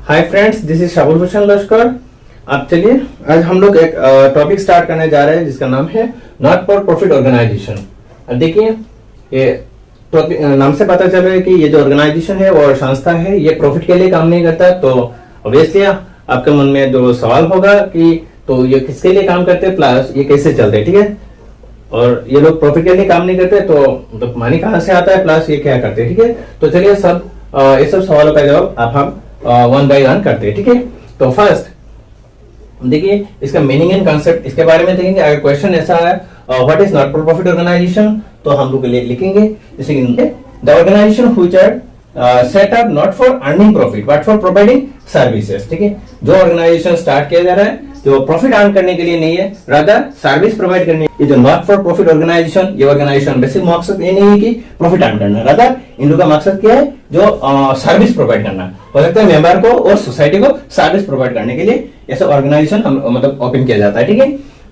Hi friends, this is Shabul Hussain Lashkar. अब चलिए आज हम लोग एक टॉपिक स्टार्ट करने जा रहे हैं जिसका नाम है नॉट फॉर प्रॉफिट ऑर्गेनाइजेशन। अब देखिए, ये टॉपिक नाम से पता चल रहा है कि ये जो ऑर्गेनाइजेशन है और संस्था है ये प्रॉफिट के लिए काम नहीं करता। तो ऑब्वियसली आपके मन में जो सवाल होगा कि तो ये किसके लिए काम करते हैं प्लस ये कैसे चलते हैं, ठीक है। और ये लोग प्रॉफिट के लिए काम नहीं करते तो मतलब मनी कहाँ से आता है प्लस ये क्या करते हैं, ठीक है। तो चलिए सब ये सब सवालों का जवाब आप हम वन बाय वन करते हैं, ठीक है। तो फर्स्ट देखिए इसका मीनिंग एंड कॉन्सेप्ट, इसके बारे में देखेंगे। अगर क्वेश्चन ऐसा है what is not for profit organisation, तो हम लोग लिखेंगे जैसे the organisation which are set up not for earning profit but for providing services, ठीक है। जो ऑर्गेनाइजेशन स्टार्ट किया जा रहा है जो प्रॉफिट अर्न करने के लिए नहीं है, रादर सर्विस प्रोवाइड करने। ये जो नॉट फॉर प्रॉफिट ऑर्गेनाइजेशन, ये ऑर्गेनाइजेशन बेसिक मकसद ये नहीं है कि प्रॉफिट अर्न करना, रादर इन लोगों का मकसद क्या है जो सर्विस प्रोवाइड करना हो सकता है मेंबर को और सोसाइटी को सर्विस प्रोवाइड करने के लिए ऐसा ऑर्गेनाइजेशन हम मतलब ओपन किया जाता है, ठीक है।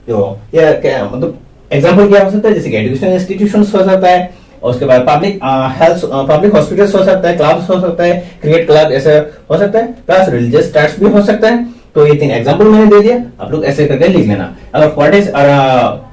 तो ये क्या मतलब एग्जांपल क्या हो सकता है, जैसे कि एजुकेशन इंस्टीट्यूशंस हो सकता है, और उसके बाद पब्लिक हेल्थ पब्लिक हॉस्पिटल्स हो सकता है, क्लब्स हो सकता है, क्रिकेट क्लब ऐसे हो सकता है, प्लस रिलीजियस ट्रस्ट भी हो सकता है। तो ये 3 एग्जांपल मैंने दे दिया, आप लोग ऐसे करके लिख लेना। अगर what is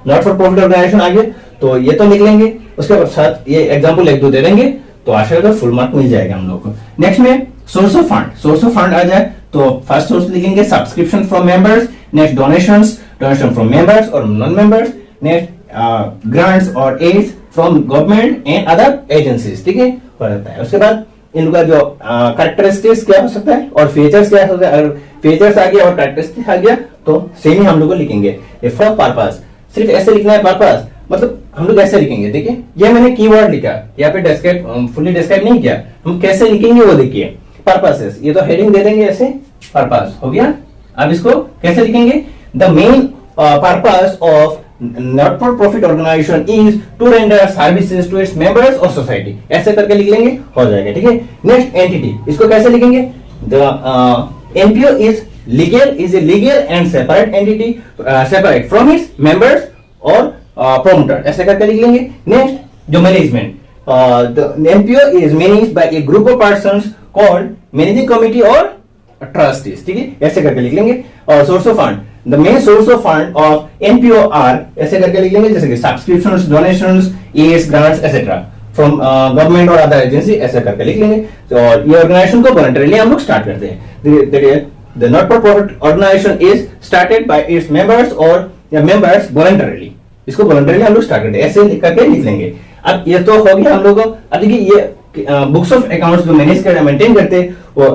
not for profit organisation आगे तो ये तो लिख लेंगे, उसके साथ ये एग्जांपल 1-2 दे देंगे तो आशा करता हूं फुल मार्क मिल जाएगा हम लोग को। नेक्स्ट में source of fund, source of fund आ जाए तो फर्स्ट सोर्स लिखेंगे subscription from members, next donations, donation from members और नॉन मेंबर्स, नेक्स्ट ग्रांट्स और aids from government and other agencies, ठीक है, हो जाता है। उसके बाद इनका जो कैरेक्टरिस्टिक्स क्या हो सकता है और फीचर्स क्या हो सकता है। अगर फीचर्स आ गया और कैरेक्टरिस्टिक्स आ गया तो सेम ही हम लोग को लिखेंगे। फॉर पर्पस सिर्फ ऐसे लिखना है, पर्पस मतलब हम लोग ऐसे लिखेंगे। देखिए ये मैंने कीवर्ड लिखा, यहाँ पे डिस्क्राइब फुली डिस्क्राइब नहीं किया, हम कैसे लिखेंगे वो देखिए। पर्पसेस, ये तो हेडिंग दे देंगे ऐसे, पर्पस हो गया। अब इसको कैसे लिखेंगे, the main purpose of not for profit organisation is to render services to its members और सोसाइटी, ऐसे करके लिख लेंगे, हो जाएगा, ठीक है। नेक्स्ट एंटिटी, इसको कैसे लिखेंगे, the NPO is a legal and separate entity separate from its members और प्रोमोटर, ऐसे करके लिख लेंगे। नेक्स्ट जो management, the NPO is managed by a group of persons called managing committee और ट्रस्टीज, ठीक है, ऐसे करके लिख लेंगे। और source of fund, the main source of fund of NPO are, ऐसे करके लिख लेंगे, जैसे कि subscriptions, donations, aids, grants etcetera from government और अदर एजेंसी, ऐसे करके लिख लेंगे। तो ये ऑर्गेनाइजेशन को वॉलंटरीली हम लोग स्टार्ट करते हैं। The not for profit organisation is started by its members और मेंबर्स वॉलंटरीली, इसको वॉलंटरीली हम लोग स्टार्ट करते हैं, ऐसे करके लिख लेंगे। अब ये तो हो गया हम लोग को। अब देखिए ये बुक्स ऑफ अकाउंट्स जो मैनेज कर मेंटेन करते हैं वो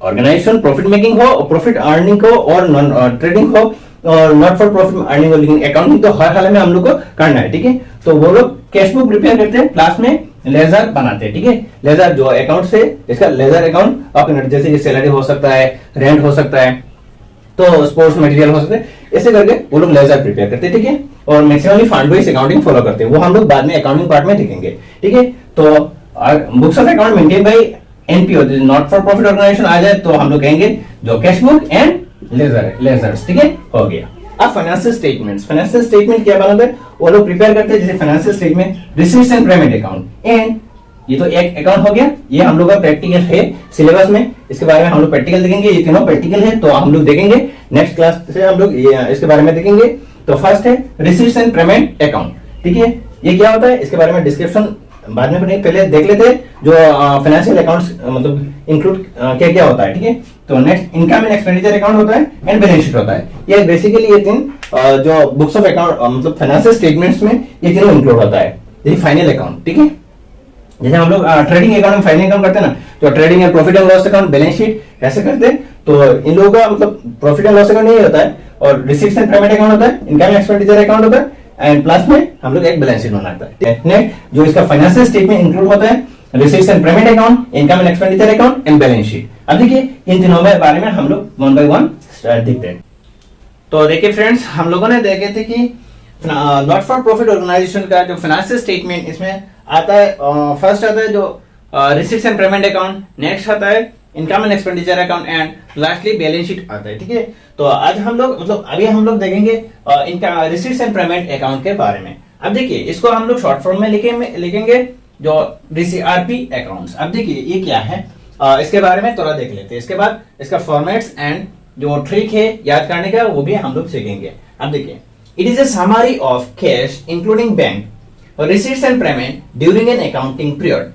ऑर्गेनाइजेशन प्रॉफिट मेकिंग हो, प्रॉफिट अर्निंग हो और नॉन ट्रेडिंग हो और नॉट फॉर प्रॉफिट अर्निंग हो, लेकिन अकाउंटिंग तो हर हाल में हम लोग को करना है, ठीक है। तो वो लोग कैश बुक प्रिपेयर करते हैं, क्लास में लेजर बनाते हैं, ठीक है। लेजर जो अकाउंट से इसका लेजर अकाउंट आप जैसे कि सैलरी हो सकता है, रेंट हो सकता है, तो स्पोर्ट्स मटेरियल हो सकते हैं, ऐसे करके वो लोग लेजर प्रिपेयर करते हैं, ठीक है। और maximally fund based accounting follow करते हैं, वो हम लोग बाद में अकाउंटिंग पार्ट में देखेंगे, ठीक है। तो books of account maintain by NPO not for profit organisation आ जाए तो हम लोग कहेंगे जो कैश बुक एंड लेजर्स, ठीक है, हो गया। अब फाइनेंशियल स्टेटमेंट्स, फाइनेंशियल स्टेटमेंट क्या बनाते हैं वो लोग प्रिपेयर करते हैं, जैसे financial statement, receipts and payment account and ये तो एक अकाउंट हो गया, ये हम लोग का प्रैक्टिकल है सिलेबस में, इसके बारे में हम लोग प्रैक्टिकल देखेंगे, ये तीनों प्रैक्टिकल है तो हम लोग देखेंगे नेक्स्ट क्लास से हम लोग इसके बारे में देखेंगे। तो फर्स्ट है रिसीट्स एंड पेमेंट अकाउंट, ठीक है, ये क्या होता है इसके बारे में डिस्क्रिप्शन बाद में पढ़ेंगे, पहले देख लेते हैं जो फाइनेंशियल अकाउंट्स मतलब इंक्लूड क्या क्या होता है, ठीक है। तो next income and expenditure account होता है एंड बैलेंस शीट होता है। ये बेसिकली ये 3 जो बुक्स ऑफ अकाउंट मतलब फाइनेंशियल स्टेटमेंट्स में ये तीनों इंक्लूड होता है। ये फाइनल अकाउंट, ठीक है, जैसे हम लोग ट्रेडिंग अकाउंट में फाइनल अकाउंट करते हैं ना, तो trading and profit and loss account, balance sheet ऐसे करते हैं। तो इन लोगों का मतलब प्रॉफिट एंड लॉस अकाउंट नहीं होता है और रिसीट्स एंड पेमेंट अकाउंट होता है, इनकम एंड एक्सपेंडिचर अकाउंट होता है एंड प्लस में हम लोग एक बैलेंस शीट बनाता है। नेक्स्ट जो इसका फाइनेंशियल स्टेटमेंट इंक्लूड होता है receipts and payment account, income and expenditure account and balance sheet. अब देखिए इन तीनों में बारे में हम लोग वन बाय वन देखते हैं। तो देखिए फ्रेंड्स, हम लोगों ने देखे थे कि नॉट फॉर प्रॉफिट ऑर्गेनाइजेशन का जो फाइनेंशियल स्टेटमेंट इसमें आता है, फर्स्ट आता है जो receipts and payment account, next आता है income and expenditure account and lastly balance sheet आता है, ठीक है। तो आज हम लोग मतलब अभी हम लोग देखेंगे इनका रिसीट्स एंड पेमेंट अकाउंट के बारे में। अब देखिए इसको हम लोग शॉर्ट फॉर्म में लिखेंगे जो RP अकाउंट्स। अब देखिए ये क्या है, इसके बारे में थोड़ा देख लेते हैं। इसके बाद इसका फॉर्मेट्स एंड जो ट्रिक है याद करने का वो भी हम लोग सीखेंगे। अब देखिए, it is a summary of cash including bank receipts and payment during an accounting period.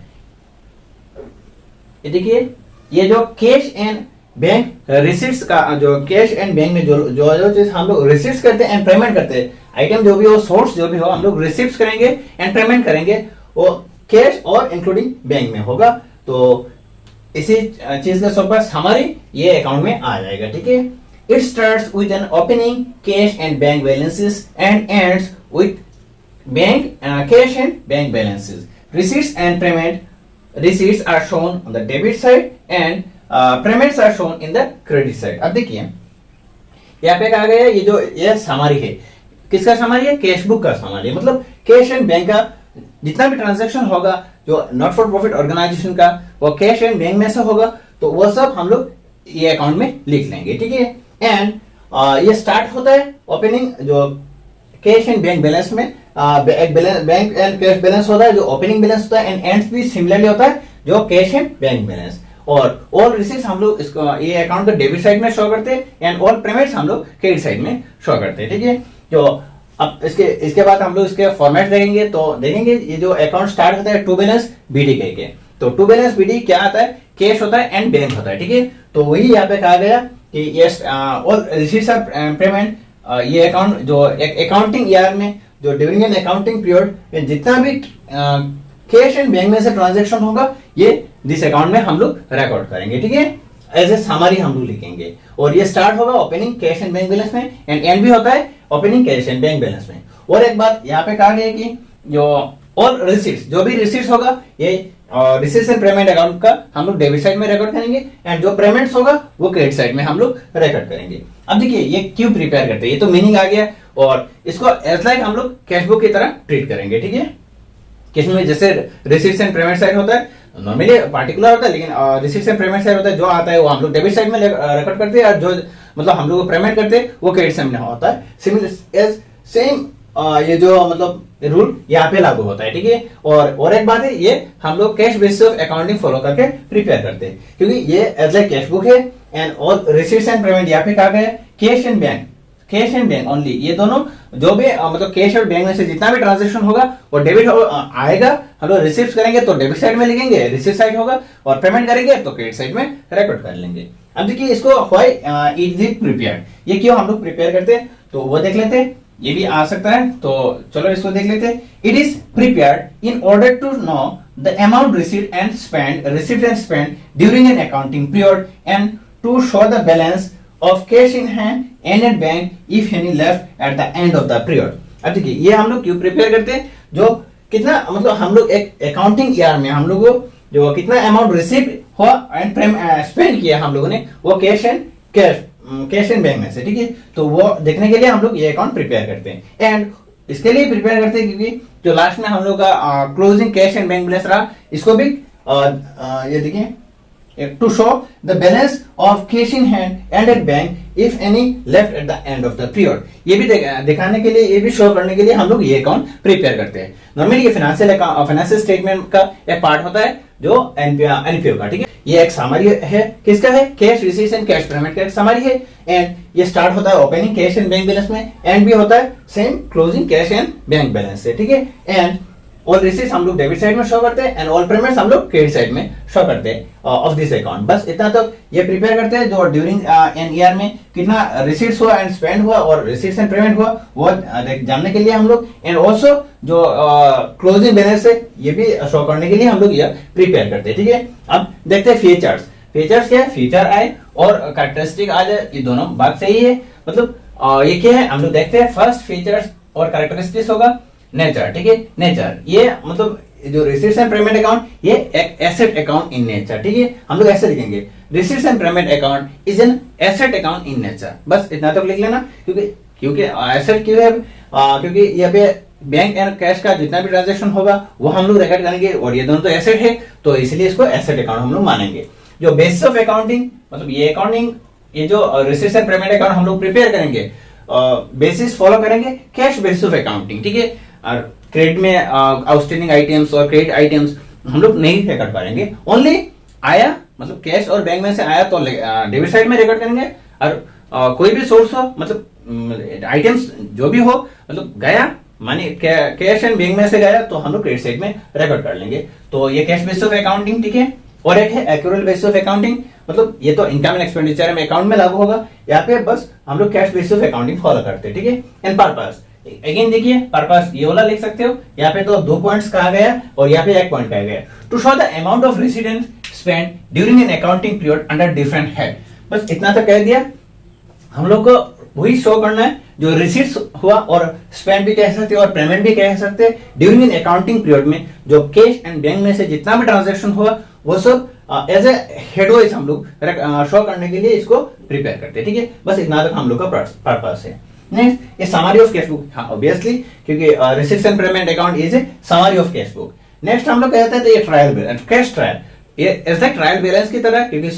ये देखिए, ये जो कैश एंड बैंक रिसीट्स का जो कैश एंड बैंक में जो जो जो चीज हम लोग रिसीट्स करते हैं एंड पेमेंट करते हैं, आइटम जो भी हो, सोर्स जो भी हो, हम लोग रिसीट्स करेंगे एंड पेमेंट करेंगे, वो कैश और इंक्लूडिंग बैंक में होगा। तो इसी चीज का सब हमारी ये अकाउंट में आ जाएगा। ठीक है, it starts with an opening cash and bank balances and ends with bank cash and bank balances. Receipts and payment, receipts are shown on the debit side and payments are shown in the credit side। अब देखिए यहाँ पे कहा गया ये जो ये summary है, किसका समरी है? कैश बुक का समरी है। मतलब कैश एंड बैंक का जितना भी ट्रांजैक्शन होगा जो नॉट फॉर प्रॉफिट ऑर्गेनाइजेशन का, वो कैश एंड बैंक में से होगा, तो वो सब हम लोग ये अकाउंट में लिख लेंगे। ठीक है, एंड ये स्टार्ट होता है ओपनिंग जो कैश एंड बैंक बैलेंस में, एक बैंक एंड कैश बैलेंस होता है जो ओपनिंग बैलेंस होता है, एंड एंड्स भी सिमिलरली होता है जो कैश एंड बैंक बैलेंस। और ऑल रिसीट्स हम लोग इसको ये अकाउंट को डेबिट साइड में शो करते हैं एंड ऑल पेमेंट्स हम लोग क्रेडिट साइड में शो करते हैं। ठीक है, जो अब इसके बाद हम लोग इसके फॉर्मेट देखेंगे, तो देखेंगे ये जो अकाउंट स्टार्ट होता है टू बैलेंस बीडी के, तो टू बैलेंस बीडी क्या आता है? कैश होता है एंड बैंक होता है। ठीक है, तो वही यहाँ पे कहा गया कि yes all receipts are payment, ये अकाउंट जो अकाउंटिंग ईयर में जो ड्यूरिंग एन अकाउंटिंग पीरियड में जितना भी कैश एंड बैंक में से ट्रांजैक्शन होगा, ये दिस अकाउंट में हम लोग रिकॉर्ड करेंगे। ठीक है, एज ए समरी हम लोग लिखेंगे। और ये स्टार्ट होगा opening cash and bank balance में एंड एंड भी होता है opening cash and bank balance में। और एक बात यहाँ पे कहा गया कि जो ऑल रिसीट्स, जो भी रिसीट्स होगा, ये रिसीट्स एंड पेमेंट अकाउंट का हम लोग डेबिट साइड में रिकॉर्ड करेंगे एंड जो पेमेंट्स होगा वो क्रेडिट साइड में हम लोग रिकॉर्ड करेंगे। अब देखिए ये क्यों प्रिपेयर करते हैं, ये तो मीनिंग आ गया, और इसको एज लाइक हम लोग कैश बुक की तरह ट्रीट करेंगे। ठीक है, कैश में जैसे रिसीट्स एंड पेमेंट साइड होता है, नॉर्मली पार्टिकुलर होता है, लेकिन रिसीट्स एंड पेमेंट साइड होता है, जो आता है वो हम लोग डेबिट साइड में रिकॉर्ड करते हैं, और जो मतलब हम लोग पेमेंट करते हैं वो क्रेडिट साइड में होता है। सिमिलर एज सेम ये जो मतलब रूल यहाँ पे लागू होता है। ठीक है, और एक बात है, ये हम लोग cash basis of accounting follow करके प्रिपेयर करते हैं, क्योंकि ये एज लाइक कैश बुक है and all receipts and payment यहाँ पे कहा गया है कैश एंड बैंक ओनली, ये दोनों जो भी मतलब कैश और बैंक में से जितना भी ट्रांजैक्शन होगा वो डेबिट आएगा, हम लोग रिसीव्स करेंगे तो डेबिट साइड में लिखेंगे, रिसीव साइड होगा, और पेमेंट करेंगे तो क्रेडिट साइड में रिकॉर्ड कर लेंगे। अब देखिए इसको व्हाई इज इट प्रिपेयर्ड, ये क्यों हम लोग प्रिपेयर करते हैं, तो वो देख लेते हैं। ये भी आ सकता है, तो चलो इसको देख लेते हैं। It is prepared in order to know the amount received and spend during an accounting period and to show the balance of cash in hand and at bank if any left at the end of the period। अब देखिए ये हम लोग क्यों prepare करते हैं, जो कितना मतलब हम लोग एक अकाउंटिंग ईयर में हम लोग जो कितना अमाउंट रिसीव हुआ एंड स्पेंड किया हम लोगों ने, वो कैश एंड बैंक में से। ठीक है, तो वो देखने के लिए हम लोग ये अकाउंट प्रिपेयर करते हैं, एंड इसके लिए प्रिपेयर करते हैं क्योंकि जो लास्ट में हम लोग का closing cash and bank balance रहा, इसको भी ये देखिए to show the balance of cash in hand and at bank if any left at the end of the period। ये भी दिखाने के लिए, ये भी शो करने के लिए हम लोग ये अकाउंट प्रिपेयर करते हैं। नॉर्मली ये फाइनेंशियल स्टेटमेंट का एक पार्ट होता है जो एनपीओ का। ठीक है, ये एक समरी है, किसका है? Cash receipts and cash payment का एक समरी है, एंड ये स्टार्ट होता है opening cash and bank balance में, एंड भी होता है same closing cash and bank balance से। ठीक है, एंड ऑल रिसीट्स हम लोग डेबिट साइड में शो करते हैं एंड ऑल पेमेंट्स हम लोग क्रेडिट साइड में शो करते हैं ऑफ दिस अकाउंट। बस इतना तो ये प्रिपेयर करते हैं जो ड्यूरिंग एन ईयर में कितना रिसीट्स हुआ एंड स्पेंड हुआ और रिसीट्स एंड पेमेंट हुआ वो जानने के लिए हम लोग, एंड ऑल्सो जो क्लोजिंग बैलेंस है ये भी शो करने के लिए हम लोग ये प्रिपेयर करते हैं। ठीक है, अब देखते हैं फीचर्स क्या है? फ्यूचर आए और कैरेक्टरिस्टिक आ जाए, ये दोनों बात सही है। मतलब ये क्या है हम लोग देखते हैं। फर्स्ट फीचर्स और कैरेक्टरिस्टिक्स होगा नेचर। ठीक है, नेचर ये मतलब जो रिसीट्स एंड पेमेंट अकाउंट ये एक एसेट अकाउंट इन नेचर। ठीक है, हम लोग ऐसे लिखेंगे, receipts and payment account is an asset account in nature. बस इतना तो लिख लेना, क्योंकि एसेट क्यों है? क्योंकि यहाँ पे बैंक एंड कैश का जितना भी ट्रांजेक्शन होगा वो हम लोग रिकॉर्ड करेंगे, और ये दोनों तो एसेट है, तो इसलिए इसको एसेट अकाउंट हम लोग मानेंगे। जो बेसिस ऑफ अकाउंटिंग मतलब ये अकाउंटिंग, ये जो रिसीट्स एंड पेमेंट अकाउंट हम लोग प्रिपेयर करेंगे, बेसिस फॉलो करेंगे कैश बेसिस ऑफ अकाउंटिंग। ठीक है, और क्रेडिट में आउटस्टैंडिंग आइटम्स और क्रेडिट आइटम्स हम लोग नहीं रिकॉर्ड करेंगे, ओनली आया मतलब कैश और बैंक में से आया तो डेबिट साइड में रिकॉर्ड करेंगे, और कोई भी सोर्स हो मतलब आइटम्स जो भी हो मतलब गया माने कैश एंड बैंक में से गया तो हम लोग क्रेडिट साइड में रिकॉर्ड कर लेंगे। तो ये कैश बेसिस ऑफ अकाउंटिंग, ठीक है। और एक है एक्यूरल बेसिस ऑफ अकाउंटिंग, मतलब ये तो इनकम एंड एक्सपेंडिचर में अकाउंट में लागू होगा, यहाँ पे बस हम लोग cash basis of accounting follow करते हैं, ठीक है। एंड पर्पस, अगेन देखिए पर्पस ये वाला लिख सकते हो, यहाँ पे तो 2 पॉइंट्स कहा गया और यहाँ पे 1 पॉइंट कहा गया, to show the amount of receipt and spend during an accounting period under different head. बस इतना तो कह दिया, हम लोग को वही शो करना है जो रिसीट्स हुआ, और स्पेंड भी कह सकते हैं और पेमेंट भी कह सकते हैं ड्यूरिंग इन अकाउंटिंग पीरियड में जो कैश एंड बैंक में से जितना भी ट्रांजैक्शन हुआ वो सब एज ए हेडवाइज हम लोग शो करने के लिए इसको प्रिपेयर करते हैं, ठीक है। बस इतना तक हम लोग का पर्पस है। नेक्स्ट, ये समरी ऑफ कैश बुक, हाँ ऑब्वियसली क्योंकि receipts and payment account is a summary of cash book. Next हम लोग कहते हैं तो ये ट्रायल बैलेंस, कैश ट्रायल, ये एज द ट्रायल बैलेंस की तरह, क्योंकि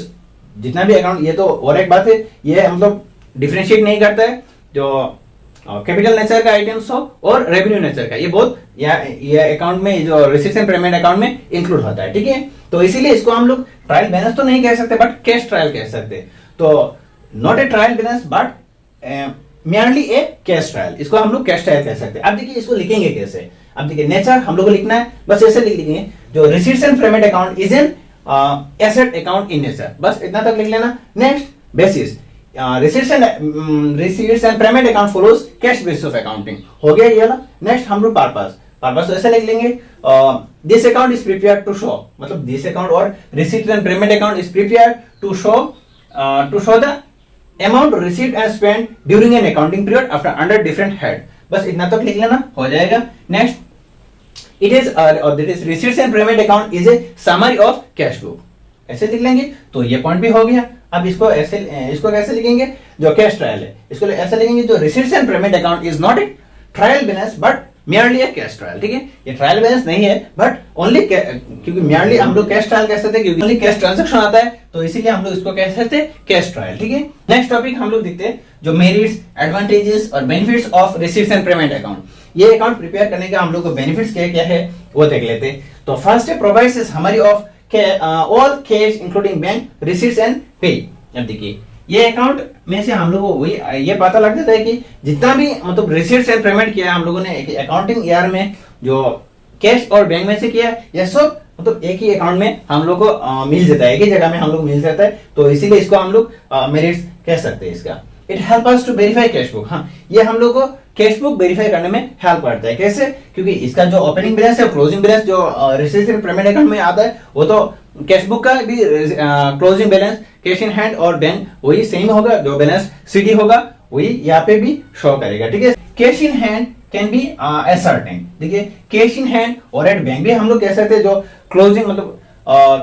जितना भी अकाउंट, ये तो और एक बात है, ये मतलब डिफरेंशिएट नहीं करता है जो कैपिटल नेचर का आइटम्स हो और रेवेन्यू नेचर का, ये बहुत ये अकाउंट में जो रिसीट्स एंड पेमेंट अकाउंट में इंक्लूड होता है, ठीक है। तो इसीलिए इसको हम लोग ट्रायल बैलेंस तो नहीं कह सकते बट कैश ट्रायल कह सकते हैं। तो not a trial balance but merely A cash trial, इसको हम लोग कैश ट्रायल कह सकते हैं। अब देखिए इसको लिखेंगे कैसे, अब देखिए नेचर हम लोग को लिखना है, बस ऐसे लिख लेंगे, जो receipts and payment account is an asset account in nature, बस इतना तक लिख लेना। Next, basis, receipts and payment account follows cash basis of accounting, हो गया ये वाला। नेक्स्ट हम लोग पर्पस तो ऐसे लिख लेंगे, this account is prepared to show, मतलब दिस अकाउंट और receipt and payment account is prepared to show the amount receipt and spend during an accounting period after under different head, बस इतना तक लिख लेना, हो जाएगा। Next, it is that is receipts and payment account is a summary of cash book, ऐसे लिख लेंगे, तो ये पॉइंट भी हो गया। अब इसको ऐसे, इसको कैसे लिखेंगे, जो कैश ट्रायल है इसको ऐसे लिखेंगे, जो receipts and payment account is not a trial balance but merely a cash trial, ठीक है। ये ट्रायल बैलेंस नहीं है बट ओनली, क्योंकि merely हम लोग कैश ट्रायल कह सकते हैं क्योंकि ओनली कैश ट्रांजैक्शन आता है, तो इसीलिए हम लोग इसको कह सकते हैं कैश ट्रायल, ठीक है। नेक्स्ट टॉपिक हम लोग देखते हैं जो मेरिट्स, एडवांटेजेस और benefits of receipts and payment account. ये अकाउंट प्रिपेयर करने का हम लोग को बेनिफिट्स क्या क्या है वो देख लेते हैं। तो फर्स्ट है provides a summary of all cash including bank receipts and पे। अब देखिए ये अकाउंट में से हम लोगों को वही ये पता लग जाता है कि जितना भी मतलब रिसीट्स एंड पेमेंट किया हम लोगों ने अकाउंटिंग ईयर में, जो कैश और बैंक में से किया, ये सब मतलब एक ही अकाउंट में हम लोग को मिल जाता है, एक ही जगह में हम लोग मिल जाता है, तो इसीलिए इसको हम लोग मेरिट्स कह सकते हैं इसका। It help us to verify cash book, हाँ ये हम लोग को कैश बुक वेरीफाई करने में हेल्प करता है। कैसे, क्योंकि इसका जो ओपनिंग बैलेंस है, क्लोजिंग बैलेंस जो रिसीट्स एंड पेमेंट अकाउंट में आता है, वो तो कैश बुक का भी closing balance cash in hand और बैंक वही सेम होगा, जो बैलेंस सीडी होगा वही यहाँ पे भी शो करेगा, ठीक है। Cash in hand can be ascertain, देखिए कैश इन हैंड और एट बैंक भी हम लोग कह सकते हैं, जो क्लोजिंग मतलब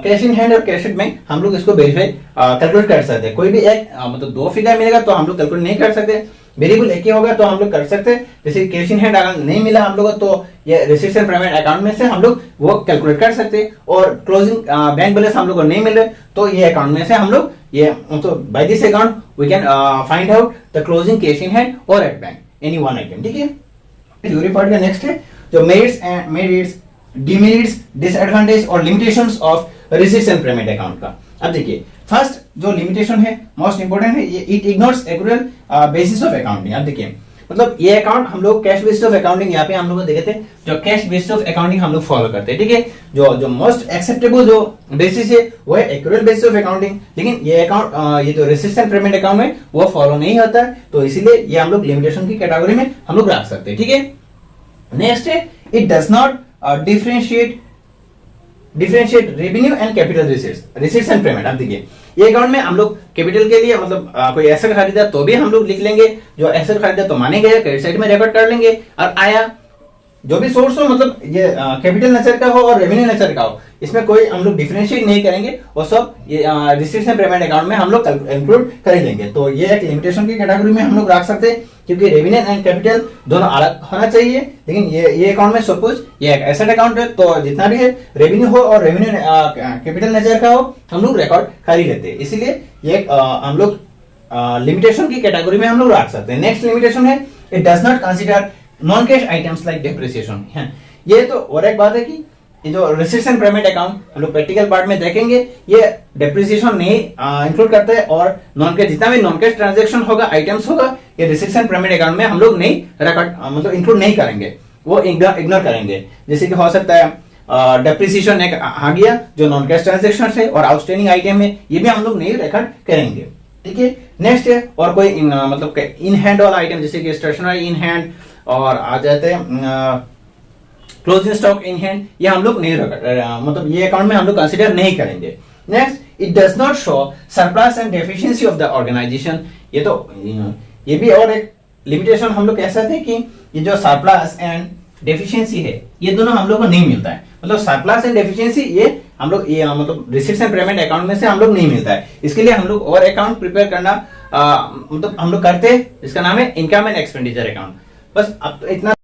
कैश इन हैंड और कैश एट बैंक हम लोग इसको वेरीफाई कैलकुलेट कर सकते हैं। कोई भी एक मतलब 2 फिगर मिलेगा तो हम लोग कैलकुलेट नहीं कर सकते, वेरिएबल एक ही होगा तो हम लोग कर सकते हैं। जैसे कैश इन हैंड अगर नहीं मिला हम लोग तो ये रिसीट्स एंड पेमेंट अकाउंट में से हम लोग वो कैलकुलेट कर सकते हैं, और क्लोजिंग बैंक बैलेंस हम लोग को नहीं मिल रहे तो ये अकाउंट में से हम लोग ये तो by this account we can find out the closing cash in hand और at bank any one item, ठीक है। थ्योरी पार्ट का नेक्स्ट है जो मेरिट्स डिमेरिट्स, डिसएडवांटेज और limitations of receipts and payment account का। अब देखिए फर्स्ट जो लिमिटेशन है मोस्ट इंपोर्टेंट है, ये it ignores accrual basis of accounting. अब देखिए मतलब ये अकाउंट हम लोग कैश बेसिस ऑफ अकाउंटिंग, यहाँ पे हम लोग देखे थे जो कैश बेसिस ऑफ अकाउंटिंग हम लोग फॉलो करते हैं, ठीक है। जो मोस्ट एक्सेप्टेबल जो बेसिस है वो है एक्यूरल बेसिस ऑफ अकाउंटिंग, लेकिन ये अकाउंट ये जो रिसीट्स एंड पेमेंट अकाउंट में वो फॉलो नहीं होता है, तो इसीलिए ये हम लोग लिमिटेशन की कैटेगरी में हम लोग रख सकते हैं, ठीक है। नेक्स्ट है it does not differentiate revenue and capital receipts and payment. अब देखिए ये अकाउंट में हम लोग कैपिटल के लिए मतलब कोई एसेट खरीदा तो भी हम लोग लिख लेंगे, जो एसेट खरीदा तो माने गए क्रेडिट साइड में रिकॉर्ड कर लेंगे, और आया जो भी सोर्स हो मतलब ये कैपिटल नेचर का हो और रेवेन्यू नेचर का हो, इसमें कोई हम लोग डिफरेंशिएट नहीं करेंगे, और सब ये रिसीट्स एंड पेमेंट अकाउंट में हम लोग इंक्लूड कर लेंगे। तो ये एक लिमिटेशन की कैटेगरी में हम लोग रख सकते हैं, क्योंकि रेवेन्यू एंड कैपिटल दोनों अलग होना चाहिए, लेकिन ये अकाउंट में सपोज ये एक एसेट अकाउंट है तो जितना भी है रेवेन्यू हो और रेवेन्यू कैपिटल नेचर का हो हम लोग रिकॉर्ड कर ही लेते हैं, इसलिए ये हम लोग लिमिटेशन की कैटेगरी में हम लोग रख सकते हैं। नेक्स्ट लिमिटेशन है it does not consider non cash items like depreciation. ये तो और एक बात है कि ये जो रिसीट्स एंड पेमेंट अकाउंट हम लोग प्रैक्टिकल पार्ट में देखेंगे, ये डेप्रिसिएशन नहीं इंक्लूड करते हैं और नॉन कैश जितना भी नॉन कैश ट्रांजेक्शन होगा, आइटम्स होगा, ये रिसीट्स एंड पेमेंट अकाउंट में हम लोग नहीं मतलब इंक्लूड नहीं करेंगे, वो इग्नोर करेंगे। जैसे कि हो सकता है डेप्रिसिएशन एक आ गया जो नॉन कैश ट्रांजेक्शन है और आउटस्टैंडिंग आइटम है, ये भी हम लोग नहीं रिकॉर्ड करेंगे। ठीक है, नेक्स्ट है और कोई मतलब इन हैंड वाला आइटम जैसे कि स्टेशनरी इन हैंड और आ जाते हैं क्लोजिंग स्टॉक इन हैंड, ये हम लोग नहीं मतलब ये अकाउंट में हम लोग कंसीडर नहीं करेंगे। Next, it does not show surplus and deficiency of the organisation. ये तो ये भी और एक लिमिटेशन हम लोग कह सकते हैं कि ये जो सरप्लस एंड डेफिशिएंसी है ये दोनों हम लोग को नहीं मिलता है। मतलब सरप्लस एंड डेफिशिएंसी ये हम लोग ये मतलब रिसीट्स एंड पेमेंट अकाउंट में से हम लोग नहीं मिलता है। इसके लिए हम लोग और अकाउंट प्रिपेयर करना मतलब हम लोग करते हैं, जिसका नाम है इनकम एंड एक्सपेंडिचर अकाउंट। बस अब तो इतना